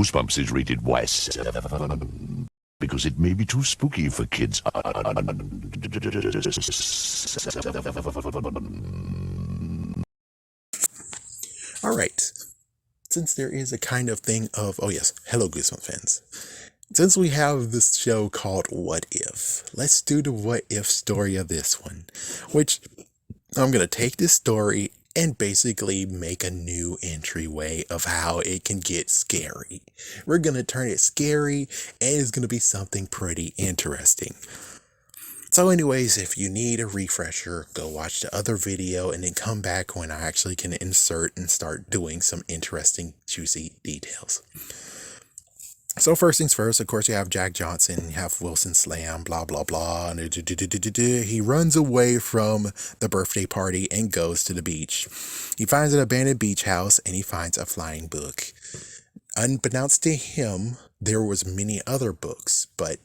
Goosebumps is rated Y because it may be too spooky for kids. All right. Since there is a kind of thing of, oh yes, hello Goosebumps fans. Since we have this show called What If, let's do the what if story of this one, which I'm going to take this story and basically make a new entryway of how it can get scary. We're going to turn it scary and it's going to be something pretty interesting. So anyways, if you need a refresher, go watch the other video and then come back when I actually can insert and start doing some interesting, juicy details. So first things first, of course, you have Jack Johnson, you have Wilson Slam, blah, blah, blah. And he runs away from the birthday party and goes to the beach. He finds an abandoned beach house and he finds a flying book. Unbeknownst to him, there was many other books, but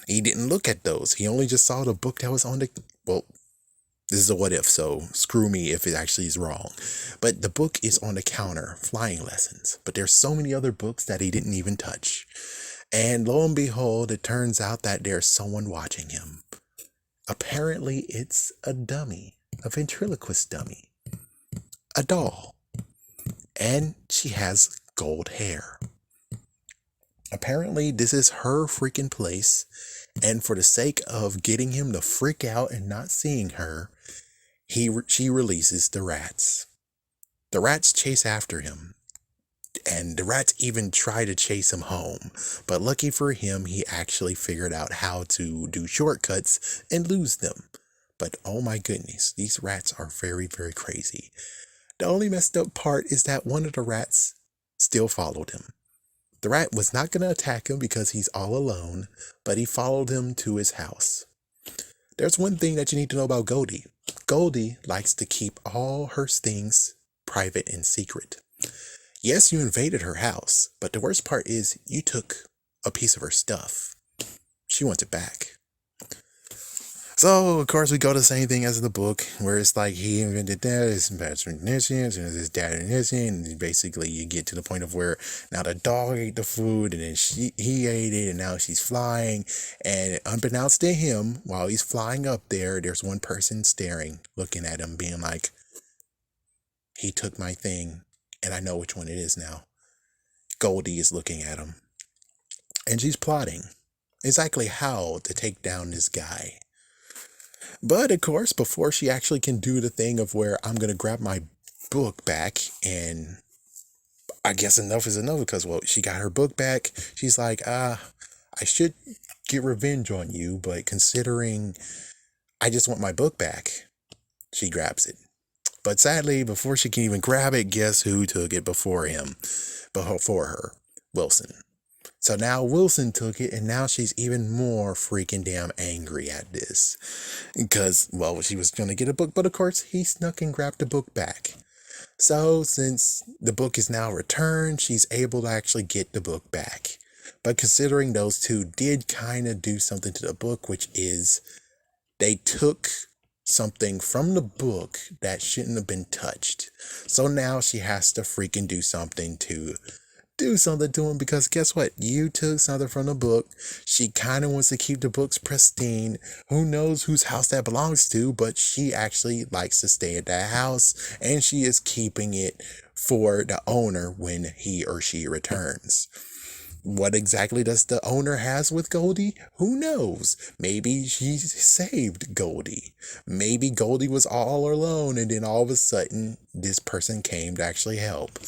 he didn't look at those. He only just saw the book that was on the, well, this is a what if, so screw me if it actually is wrong. But the book is on the counter, flying lessons. But there's so many other books that he didn't even touch. And lo and behold, it turns out that there's someone watching him. Apparently, it's a dummy, a ventriloquist dummy, a doll. And she has gold hair. Apparently, this is her freaking place. And for the sake of getting him to freak out and not seeing her, she releases the rats. The rats chase after him. And the rats even try to chase him home. But lucky for him, he actually figured out how to do shortcuts and lose them. But oh my goodness, these rats are very, very crazy. The only messed up part is that one of the rats still followed him. The rat was not going to attack him because he's all alone, but he followed him to his house. There's one thing that you need to know about Goldie. Goldie likes to keep all her things private and secret. Yes, you invaded her house, but the worst part is you took a piece of her stuff. She wants it back. So, of course, we go to the same thing as the book, where it's like he invented that, his his dad and basically you get to the point of where now the dog ate the food, and then he ate it, and now she's flying, and unbeknownst to him, while he's flying up there, there's one person staring, looking at him, being like, he took my thing, and I know which one it is now. Goldie is looking at him, and she's plotting exactly how to take down this guy. But of course, before she actually can do the thing of where I'm going to grab my book back, and I guess enough is enough because, well, she got her book back. She's like, I should get revenge on you, but considering I just want my book back, she grabs it. But sadly, before she can even grab it, guess who took it before him? Before her? Wilson. So now Wilson took it, and now she's even more freaking damn angry at this. Because, well, she was going to get a book, but of course, he snuck and grabbed the book back. So, since the book is now returned, she's able to actually get the book back. But considering those two did kind of do something to the book, which is they took something from the book that shouldn't have been touched. So now she has to freaking do something to him, because guess what? You took something from the book. She kind of wants to keep the books pristine. Who knows whose house that belongs to, but she actually likes to stay at that house, and she is keeping it for the owner when he or she returns. What exactly does the owner has with Goldie? Who knows? Maybe she saved Goldie. Maybe Goldie was all alone, and then all of a sudden this person came to actually help.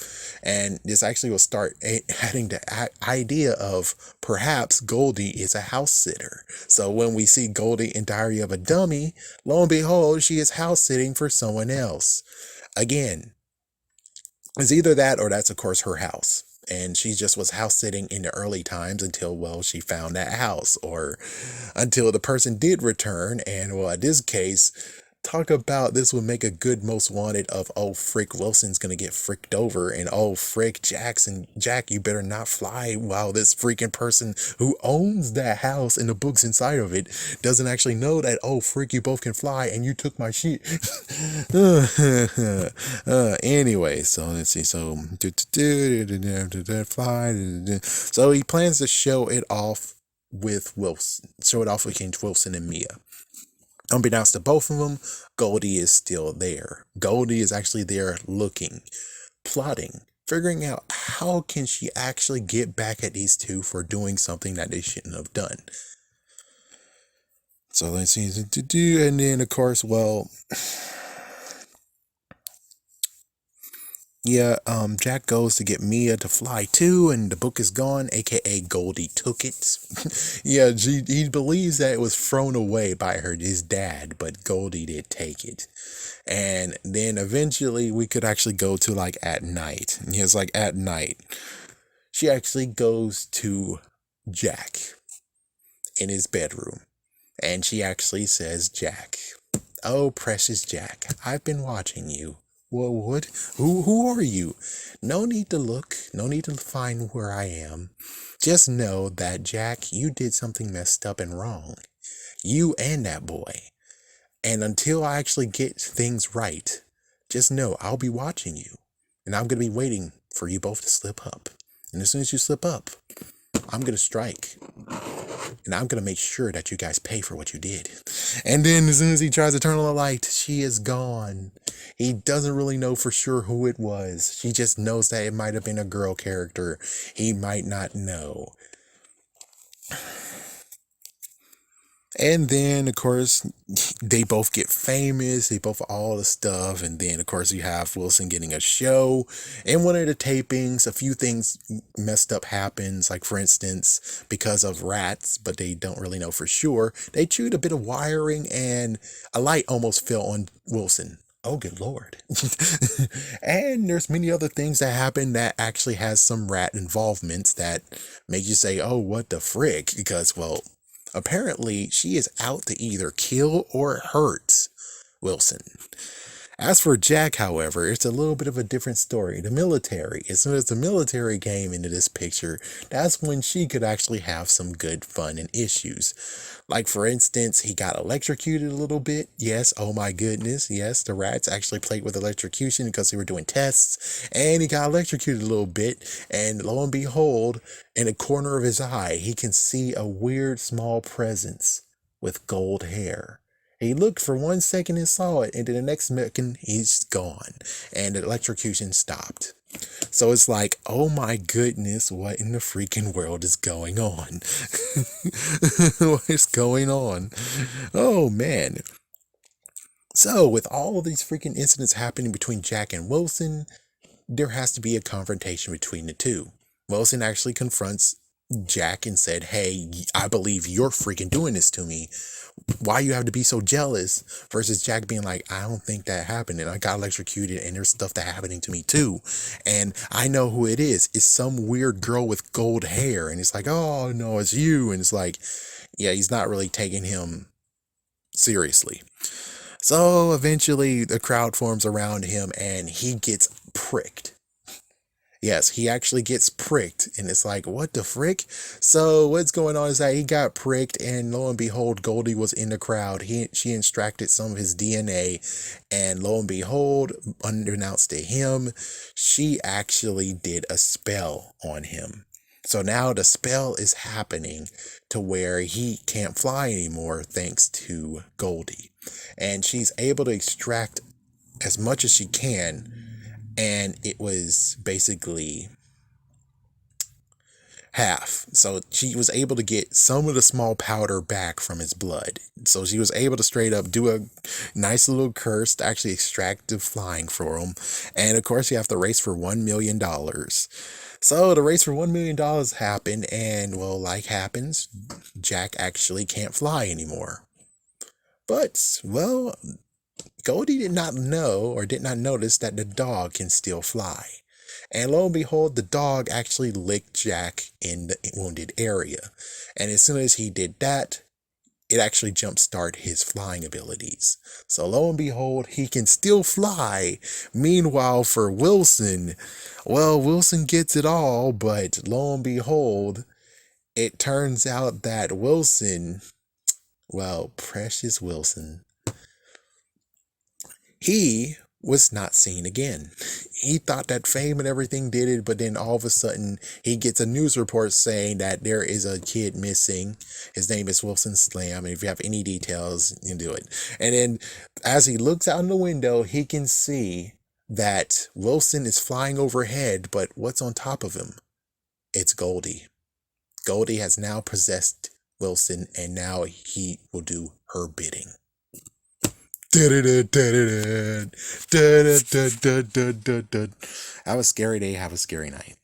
And this actually will start adding the idea of perhaps Goldie is a house sitter. So when we see Goldie in Diary of a Dummy, lo and behold, she is house sitting for someone else. Again, it's either that or that's of course her house. And she just was house sitting in the early times until, well, she found that house, or until the person did return. And well, in this case, Talk about this would make a good most wanted of, oh frick, Wilson's gonna get fricked over, and oh frick, Jack, you better not fly while this freaking person who owns that house and the books inside of it doesn't actually know that, oh frick, you both can fly and you took my shit. Anyway, so let's see, so fly. So he plans to show it off with against Wilson and Mia. Unbeknownst to both of them, Goldie is still there. Goldie is actually there looking, plotting, figuring out how can she actually get back at these two for doing something that they shouldn't have done. So let's see, and then of course, well, yeah, Jack goes to get Mia to fly too, and the book is gone, aka Goldie took it. Yeah, he believes that it was thrown away by his dad, but Goldie did take it. And then eventually we could actually go to like at night. And he was like, at night, she actually goes to Jack in his bedroom, and she actually says, Jack, oh precious Jack, I've been watching you. Well, what? Who are you? No need to look. No need to find where I am. Just know that, Jack, you did something messed up and wrong. You and that boy. And until I actually get things right, just know I'll be watching you. And I'm going to be waiting for you both to slip up. And as soon as you slip up, I'm going to strike. And I'm going to make sure that you guys pay for what you did. And then as soon as he tries to turn on the light, she is gone. He doesn't really know for sure who it was. She just knows that it might have been a girl character. He might not know. And then, of course, they both get famous. They both all the stuff. And then, of course, you have Wilson getting a show. In one of the tapings, a few things messed up happens. Like, for instance, because of rats, but they don't really know for sure, they chewed a bit of wiring and a light almost fell on Wilson. Oh, good Lord. And there's many other things that happen that actually has some rat involvements that make you say, oh, what the frick? Because, well, apparently she is out to either kill or hurt Wilson. As for Jack, however, it's a little bit of a different story. The military, as soon as the military came into this picture, that's when she could actually have some good fun and issues. Like, for instance, he got electrocuted a little bit. Yes, oh my goodness. Yes, the rats actually played with electrocution because they were doing tests. And he got electrocuted a little bit. And lo and behold, in the corner of his eye, he can see a weird small presence with gold hair. He looked for 1 second and saw it, and then the next second, he's gone. And the electrocution stopped. So it's like, oh my goodness, what in the freaking world is going on? What is going on? Oh man. So with all of these freaking incidents happening between Jack and Wilson, there has to be a confrontation between the two. Wilson actually confronts Jack and said, hey, I believe you're freaking doing this to me. Why you have to be so jealous? Versus Jack being like, I don't think that happened, and I got electrocuted, and there's stuff that happening to me too, and I know who it is. It's some weird girl with gold hair. And it's like, oh no, it's you. And it's like, yeah, he's not really taking him seriously. So eventually the crowd forms around him and he gets pricked. Yes, he actually gets pricked, and it's like, what the frick? So what's going on is that he got pricked, and lo and behold, Goldie was in the crowd. She extracted some of his DNA, and lo and behold, unbeknownst to him, she actually did a spell on him. So now the spell is happening to where he can't fly anymore thanks to Goldie. And she's able to extract as much as she can. And it was basically half. So she was able to get some of the small powder back from his blood. So she was able to straight up do a nice little curse to actually extract the flying for him. And of course, you have to race for $1 million. So the race for $1 million happened. And well, like happens, Jack actually can't fly anymore. But, well, Goldie did not know or did not notice that the dog can still fly. And lo and behold, the dog actually licked Jack in the wounded area. And as soon as he did that, it actually jumpstart his flying abilities. So lo and behold, he can still fly. Meanwhile, for Wilson, well, Wilson gets it all, but lo and behold, it turns out that Wilson, well, precious Wilson, he was not seen again. He thought that fame and everything did it, but then all of a sudden he gets a news report saying that there is a kid missing. His name is Wilson Slam, and if you have any details, you can do it. And then as he looks out in the window, he can see that Wilson is flying overhead, but what's on top of him? It's Goldie. Goldie has now possessed Wilson, and now he will do her bidding. Have a scary day, have a scary night.